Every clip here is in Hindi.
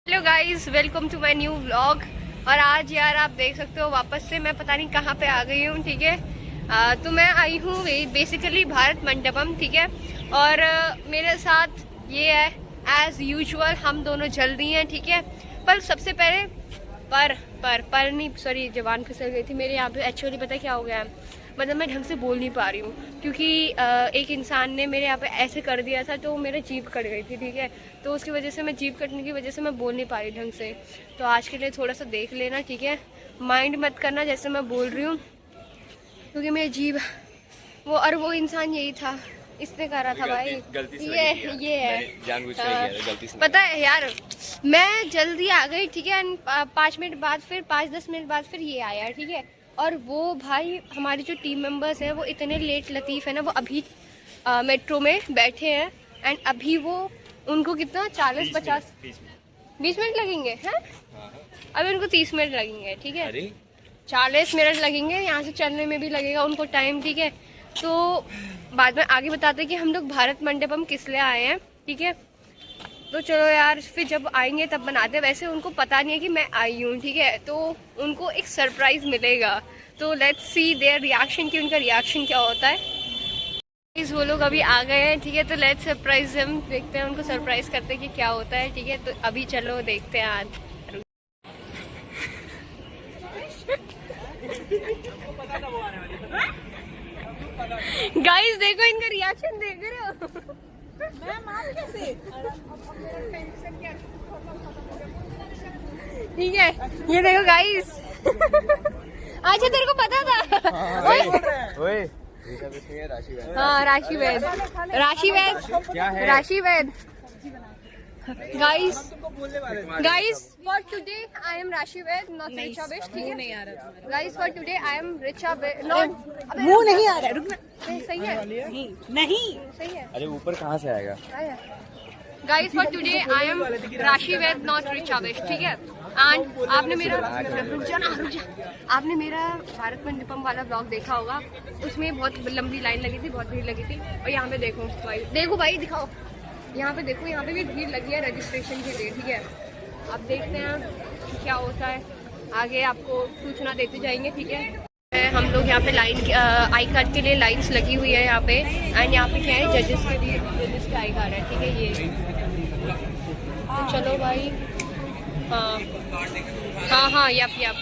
Hello guys, welcome to my new vlog. और आज यार आप देख सकते हो वापस से मैं पता नहीं कहाँ पे आ गई हूँ। ठीक है, तो मैं आई हूँ बेसिकली भारत मंडपम। ठीक है, और मेरे साथ ये है एज यूजुअल, हम दोनों जल्दी हैं। ठीक है, पर सबसे पहले पर नहीं, सॉरी जबान फिसल गई थी मेरे यहाँ पे। एक्चुअली पता है क्या हो गया है, मतलब मैं ढंग से बोल नहीं पा रही हूँ क्योंकि एक इंसान ने मेरे यहाँ पे ऐसे कर दिया था तो मेरे जीभ कट गई थी। ठीक है, तो उसकी वजह से मैं जीभ कटने की वजह से मैं बोल नहीं पा रही ढंग से। तो आज के लिए थोड़ा सा देख लेना, ठीक है, माइंड मत करना जैसे मैं बोल रही हूँ, क्योंकि मेरी जीभ वो इंसान यही था, इसने करा था भाई। ये है गलती से। पता है यार, मैं जल्दी आ गई। ठीक है, 5 मिनट बाद फिर 5-10 मिनट बाद फिर ये आया। ठीक है, और वो भाई हमारे जो टीम मेंबर्स हैं वो इतने लेट लतीफ़ है ना, वो अभी मेट्रो में बैठे हैं एंड अभी वो उनको कितना 40-50-20 मिनट लगेंगे हैं। अभी उनको 30 मिनट लगेंगे। ठीक है, 40 मिनट लगेंगे, यहाँ से चलने में भी लगेगा उनको टाइम। ठीक है, तो बाद में आगे बताते हैं कि हम लोग भारत मंडपम किस लिए आए हैं। ठीक है, तो चलो यार फिर जब आएंगे तब बनाते हैं। वैसे उनको पता नहीं है कि मैं आई हूँ। ठीक है, तो उनको एक सरप्राइज मिलेगा, तो लेट्स सी देयर रिएक्शन कि उनका रिएक्शन क्या होता है। वो लोग अभी आ गए हैं। ठीक है, तो लेट्स सरप्राइज हम देखते हैं, उनको सरप्राइज करते हैं कि क्या होता है। ठीक है, तो अभी चलो देखते हैं आज। गाइस देखो इनका रिएक्शन, देख रहे हो? ठीक है, ये देखो गाइस। अच्छा तेरे को पता था? हाँ, Rashi Vaid. Guys for today I am Rashi Vaid, not Richa वेस्ट। ठीक है guys, for today I am Richa Ved, not मुंह नहीं आ रहा है, रुकना। सही है नहीं सही है। अरे ऊपर कहाँ से आएगा? Guys for today I am Rashi Vaid, not Richa वेस्ट। ठीक है, एंड आपने मेरा भारत मंडपम वाला ब्लॉग देखा होगा, उसमें बहुत लंबी लाइन लगी थी, बहुत भीड़ लगी थी। और यहाँ पे देखो भाई दिखाओ, यहाँ पे देखो, यहाँ पे भी भीड़ लगी है रजिस्ट्रेशन के लिए। ठीक है, अब देखते हैं क्या होता है, आगे आपको सूचना देते जाएंगे। ठीक है, हम लोग यहाँ पे लाइन आई कार्ड के लिए लाइन्स लगी हुई है यहाँ पे, एंड यहाँ पे क्या है, जजेस के आई कार्ड है। ठीक है, ये तो चलो भाई। हाँ यप।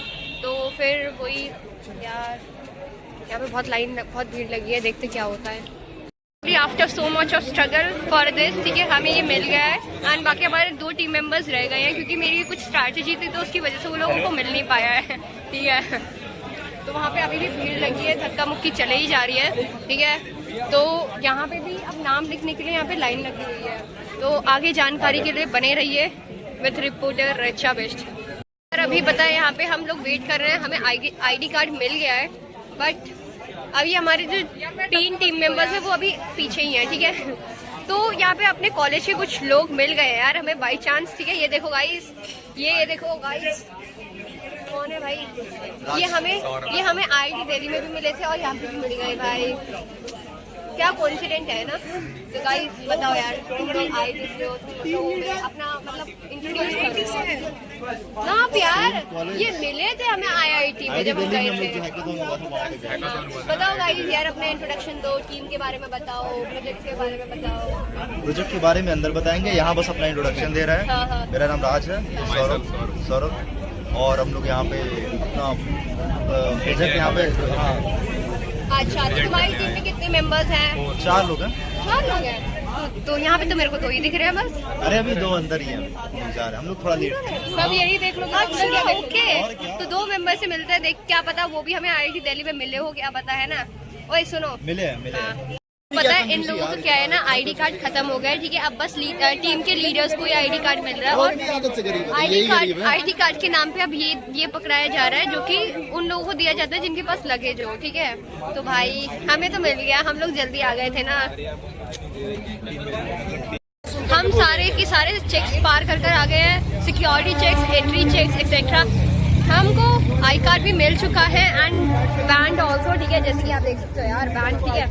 तो फिर वही यार, यहाँ पे बहुत भीड़ लगी है, देखते क्या होता है। After so much of struggle for this, ठीक है, हमें ये मिल गया है एंड बाकी हमारे 2 टीम मेंबर्स रह गए हैं क्योंकि मेरी कुछ स्ट्रैटेजी थी तो उसकी वजह से वो लोगों को मिल नहीं पाया है। ठीक है, तो वहाँ पे अभी भी भीड़ लगी है, धक्का मुक्की चले ही जा रही है। ठीक है, तो यहाँ पे भी अब नाम लिखने के लिए यहाँ पे लाइन लगी हुई है, तो आगे जानकारी के लिए बने रहिए विथ रिपोर्टर रिचा वेस्ट। अभी पता है यहाँ पे हम लोग वेट कर रहे हैं, हमें ID कार्ड मिल गया है, बट अभी हमारे जो 3 टीम मेंबर्स हैं वो अभी पीछे ही हैं। ठीक है, तो यहाँ पे अपने कॉलेज के कुछ लोग मिल गए यार हमें बाई चांस। ठीक है, ये देखो गाइस, ये देखो गाइस, कौन है भाई? ये हमें ID दिल्ली में भी मिले थे और यहाँ पे भी मिल गए भाई, क्या कोइंसिडेंट है ना। तो गाइस बताओ यार, तुम लोग आए किस लिए हो, अपना मतलब इंट्रोड्यूस ना आप यार। ये मिले थे हमें IIT में जब हम गए थे। बताओ गाइस यार, अपना इंट्रोडक्शन दो, टीम के बारे में बताओ, प्रोजेक्ट के बारे में बताओ। प्रोजेक्ट के बारे में अंदर बताएंगे, यहाँ बस अपना इंट्रोडक्शन दे रहा है। हाँ। मेरा नाम राज है, सौरभ, और हम लोग यहाँ पे अपना प्रोजेक्ट यहाँ पे। अच्छा, तो तुम्हारी टीम में कितने मेंबर्स हैं? 4 लोग हैं। 4 लोग हैं, तो यहाँ पे तो मेरे को 2 ही दिख रहे हैं बस। अरे अभी 2 अंदर ही हैं, 4 हम लोग थोड़ा लेट। सब यही देख लो। अच्छा ओके, तो 2 मेंबर से मिलते हैं, देख क्या पता वो भी हमें IIT दिल्ली में मिले हो, क्या पता है ना। ओए सुनो, मिले हैं। पता है इन लोगों को क्या है ना, ID कार्ड खत्म हो गया है। ठीक है, अब बस टीम के लीडर्स को ही ID कार्ड मिल रहा है और ID कार्ड के नाम पे अब ये पकड़ाया जा रहा है जो कि उन लोगों को दिया जाता है जिनके पास लगेज हो। ठीक है, तो भाई हमें तो मिल गया, हम लोग जल्दी आ गए थे ना। हम सारे के सारे चेक्स पार कर आ गए हैं, security checks, entry checks etcetera. हमको आई कार्ड भी मिल चुका है एंड बैंड ऑल्सो। ठीक है, जैसे कि आप देख सकते हो यार, बैंड। ठीक है,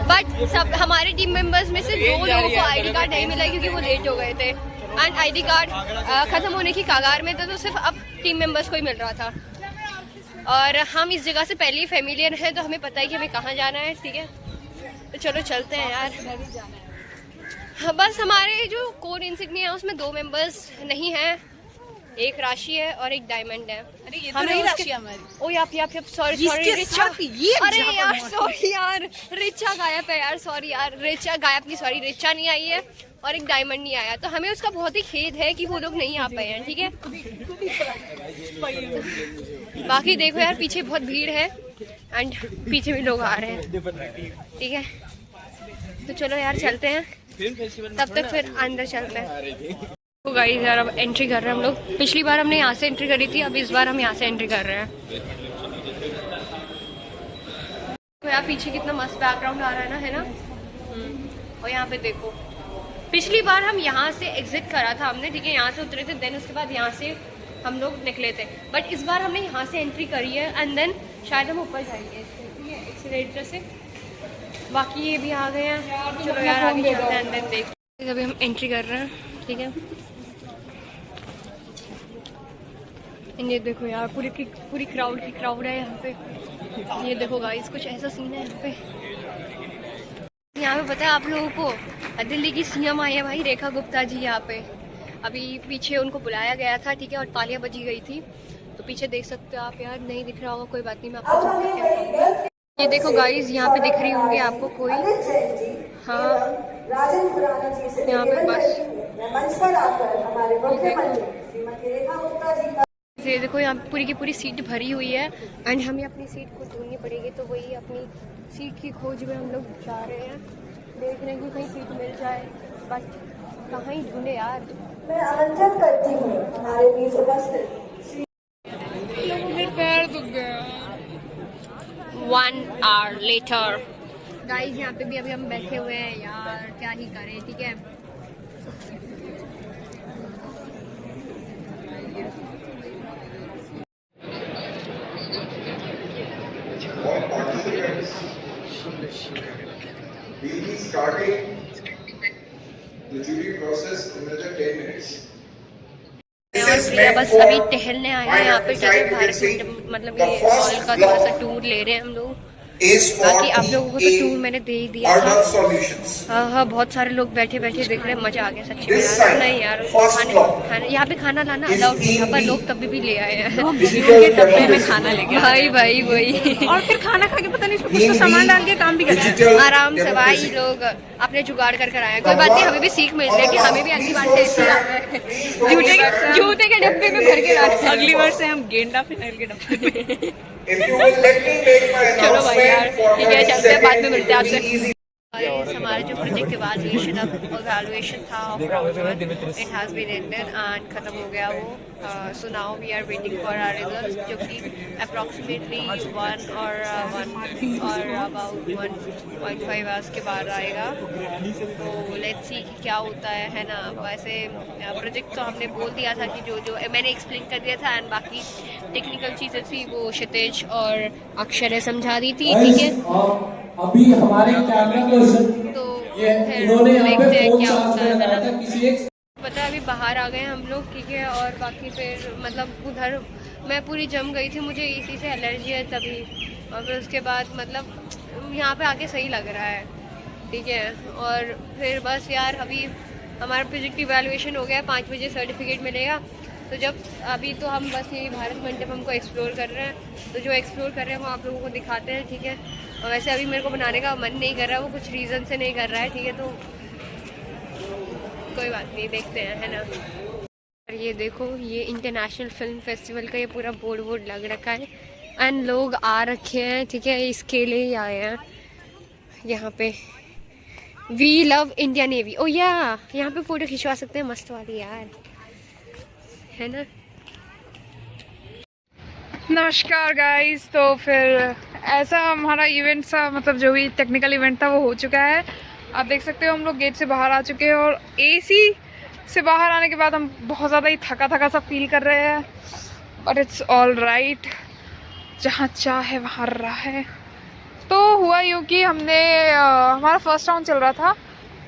बट सब हमारे टीम मेंबर्स में से 2 लोगों को ID कार्ड नहीं मिला क्योंकि वो लेट हो गए थे। एंड आईडी कार्ड ख़त्म होने की कगार में था, तो सिर्फ अब टीम मेंबर्स को ही मिल रहा था। और हम इस जगह से पहले ही फेमिलियर हैं, तो हमें पता है कि हमें कहाँ जाना है, ठीक है। तो चलो चलते हैं यार। हाँ, बस हमारे जो कोड इंसिग्निया है उसमें 2 मेंबर्स नहीं हैं, एक राशि है और एक डायमंड है। अरे ये तो नहीं राशि हमारी। ओ याप सॉरी रिचा। अरे यार सॉरी यार, रिचा गायब है यार, सॉरी यार, रिचा गायब नहीं, सॉरी रिचा नहीं आई है और एक डायमंड नहीं आया, तो हमें उसका बहुत ही खेद है कि वो लोग नहीं आ पाए हैं, ठीक है। बाकी देखो यार, पीछे बहुत भीड़ है एंड पीछे भी लोग आ रहे हैं, ठीक है। तो चलो यार चलते हैं, तब तक फिर अंदर चलते हैं। तो गाइस यार अब एंट्री कर रहे हैं हम लोग। पिछली बार हमने यहाँ से एंट्री करी थी, अब इस बार हम यहाँ से एंट्री कर रहे हैं। तो यार पीछे कितना मस्त बैकग्राउंड आ रहा है ना, है ना। और यहाँ पे देखो, पिछली बार हम यहाँ से एग्जिट करा था हमने, ठीक है, यहाँ से उतरे थे, देन उसके बाद यहाँ से हम लोग निकले थे। बट इस बार हमने यहाँ से एंट्री करी है एंड देन शायद हम ऊपर जाएंगे, ठीक है, एक्सीलेटर से। बाकी ये भी आ गए हैं, चलो यार आगे चलते हैं एंड देन देखते हैं। अभी हम एंट्री कर रहे हैं, ठीक है। ये देखो यार, पूरी क्राउड है यहाँ पे। ये देखो गाइस, कुछ ऐसा सीन है यहाँ पे। पता है आप लोगों को, दिल्ली की सीएम आई है भाई, रेखा गुप्ता जी यहाँ पे। अभी पीछे उनको बुलाया गया था, ठीक है, और तालियां बजी गई थी, तो पीछे देख सकते हो आप यार। नहीं दिख रहा होगा, कोई बात नहीं, मैं आपको ये देखो गाइस, यहाँ पे दिख रही होंगी आपको कोई, हाँ यहाँ पे बस। ये देखो यहाँ पूरी की पूरी सीट भरी हुई है एंड हमें अपनी सीट को ढूंढनी पड़ेगी, तो वही अपनी सीट की खोज में हम लोग जा रहे हैं, देख रहे हैं कि कहीं सीट मिल जाए, बट कहाँ ही ढूंढे यार। मैं आमंत्रित करती हूँ हमारे बीच उपस्थित पैर दुख गया। 1 hour later गाइस, यहाँ पे भी अभी हम बैठे हुए हैं यार, क्या ही करें, ठीक है। We'll be starting the jury process in another 10 minutes. बस अभी टहलने आए हैं यहाँ पे, भारत मतलब ये हॉल का थोड़ा सा टूर ले रहे हैं हम लोग। बाकी आप लोगों को तो टूर मैंने दे ही दिया था। हाँ, बहुत सारे लोग बैठे बैठे देख रहे हैं, मजा आ गया सच्ची में यार। नहीं यार, खाने यहाँ पे खाना लाना अलाउड नहीं था, पर लोग तब भी ले आए हैं डब्बे में खाना लेके। भाई वही, और फिर खाना खा के पता नहीं कुछ तो सामान डाल के काम भी कर रहे हैं आराम से। भाई लोग अपने जुगाड़ कर आए हैं, कोई बात नहीं, हमें भी सीख मिल रही है कि हमें भी अगली बार से ऐसे जूते के डब्बे में भर के डालते हैं। अगली बार से हम गेंडा फिनाइल के डब्बे। चलो भाई यार, ठीक है, चलते हैं, बाद में मिलते हैं आपसे। हमारा जो प्रोजेक्ट इवैल्यूएशन था it has been ended and ख़त्म हो गया वो। So now we are waiting for our result, जो कि अप्रॉक्सीमेटली 1 और अबाउट 1.5 आवर्स के बाद आएगा। तो लेट्स सी कि क्या होता है ना। वैसे प्रोजेक्ट तो हमने बोल दिया था कि जो मैंने एक्सप्लेन कर दिया था, एंड बाकी टेक्निकल चीज़ें थी वो क्षितिज और अक्षर ने समझा दी थी, ठीक है। अभी हमारे कैमरा पर्सन तो इन्होंने यहाँ पे फोन चार्ज लगाया था किसी एक। पता है अभी बाहर आ गए हम लोग, ठीक है। और बाकी फिर मतलब उधर मैं पूरी जम गई थी, मुझे इसी से एलर्जी है तभी। और फिर उसके बाद मतलब यहाँ पे आके सही लग रहा है, ठीक है। और फिर बस यार अभी हमारा प्रोजेक्ट इवैल्यूएशन हो गया, 5 बजे सर्टिफिकेट मिलेगा। तो जब अभी तो हम बस यही भारत मंडपम को एक्सप्लोर कर रहे हैं, तो जो एक्सप्लोर कर रहे हैं वो आप लोगों को दिखाते हैं, ठीक है। और वैसे अभी मेरे को बनाने का मन नहीं कर रहा, वो कुछ रीज़न से नहीं कर रहा है, ठीक है। तो कोई बात नहीं, देखते हैं, है ना। और ये देखो, ये इंटरनेशनल फिल्म फेस्टिवल का ये पूरा बोर्ड लग रखा है एंड लोग आ रखे हैं, ठीक है, इसके लिए ही आए हैं यहाँ पे। We love India navy. Oh yeah, यहाँ पे फोटो खिंचवा सकते हैं मस्त वाली यार, है ना। नमस्कार गाइस, तो फिर ऐसा हमारा इवेंट सा, मतलब जो भी टेक्निकल इवेंट था वो हो चुका है। आप देख सकते हो हम लोग गेट से बाहर आ चुके हैं, और एसी से बाहर आने के बाद हम बहुत ज़्यादा ही थका सा फील कर रहे हैं, बट इट्स ऑल राइट। जहाँ चाहे वहाँ रहा है। तो हुआ यूँ कि हमने हमारा फर्स्ट राउंड चल रहा था,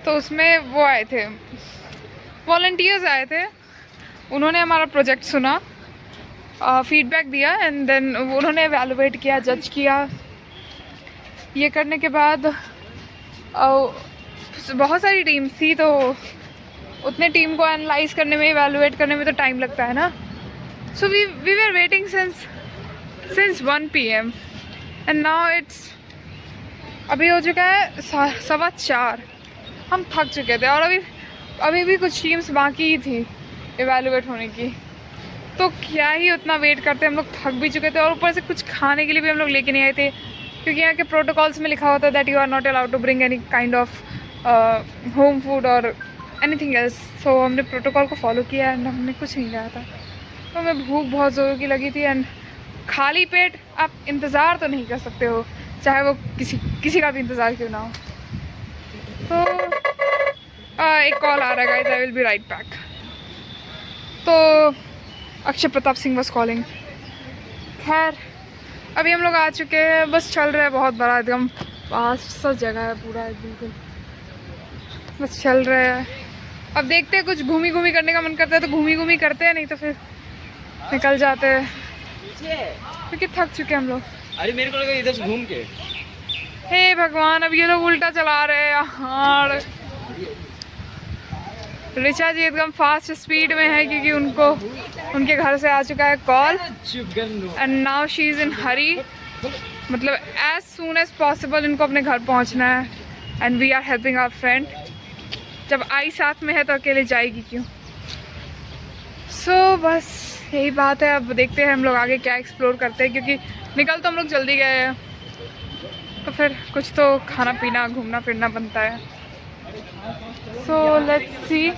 तो उसमें वो आए थे वॉलंटियर्स आए थे, उन्होंने हमारा प्रोजेक्ट सुना, फीडबैक दिया एंड देन उन्होंने एवेलुएट किया, जज किया। ये करने के बाद बहुत सारी टीम्स थी, तो उतने टीम को एनालाइज करने में, एवेलुएट करने में तो टाइम लगता है ना। So we were waiting since 1 PM and now it's अभी हो चुका है 4:15। हम थक चुके थे और अभी भी कुछ टीम्स बाकी ही थी एवेलुएट होने की, तो क्या ही उतना वेट करते, हम लोग थक भी चुके थे। और ऊपर से कुछ खाने के लिए भी हम लोग लेके नहीं आए थे, क्योंकि यहाँ के प्रोटोकॉल्स में लिखा होता है that you are not allowed to bring any kind of home food और एनीथिंग एल्स। सो हमने प्रोटोकॉल को फॉलो किया एंड हमने कुछ नहीं खाया था। तो हमें भूख बहुत ज़ोर की लगी थी एंड खाली पेट आप इंतज़ार तो नहीं कर सकते हो, चाहे वो किसी का भी इंतज़ार क्यों ना हो। तो एक कॉल आ रहा है guys, I will be right back. तो अक्षय प्रताप सिंह वाज कॉलिंग। खैर अभी हम लोग आ चुके हैं, बस चल रहा है, बहुत बड़ा एकदम वास्ट सा जगह है पूरा, बिल्कुल बस चल रहा है। अब देखते हैं, कुछ घूमी करने का मन करता है तो घूमी करते हैं, नहीं तो फिर निकल जाते हैं, क्योंकि थक चुके हैं हम लोग। अरे मेरे को लगा इधर से घूम के। हे भगवान, अब ये लोग उल्टा चला रहे हैं यार। ऋचा जी एकदम फास्ट स्पीड में है, क्योंकि उनके घर से आ चुका है call and now she is in hurry, मतलब एज सून एज पॉसिबल इनको अपने घर पहुंचना है and we are helping our friend. जब आई साथ में है तो अकेले जाएगी क्यों। सो बस यही बात है। अब देखते हैं हम लोग आगे क्या एक्सप्लोर करते हैं, क्योंकि निकल तो हम लोग जल्दी गए हैं, तो फिर कुछ तो खाना पीना घूमना फिरना बनता है। So let's see.